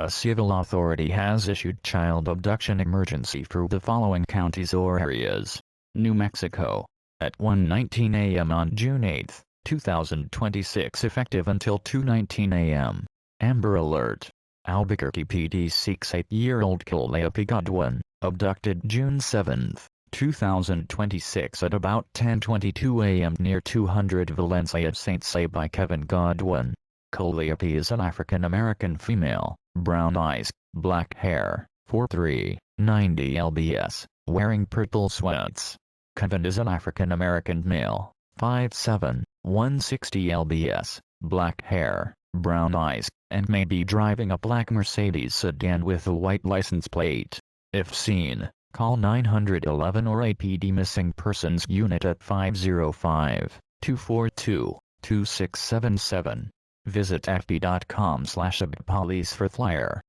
A civil authority has issued child abduction emergency for the following counties or areas. New Mexico. At 1:19 a.m. on June 8, 2026 effective until 2:19 a.m. Amber Alert. Albuquerque PD seeks 8-year-old Calliope Godwin, abducted June 7, 2026 at about 10:22 a.m. near 200 Valencia St. Say by Kevin Godwin. Calliope is an African-American female, brown eyes, black hair, 4'3", 90 lbs, wearing purple sweats. Kevin is an African-American male, 5'7", 160 lbs, black hair, brown eyes, and may be driving a black Mercedes sedan with a white license plate. If seen, call 911 or APD Missing Persons Unit at 505-242-2677. Visit fb.com/IPAWS for flyer.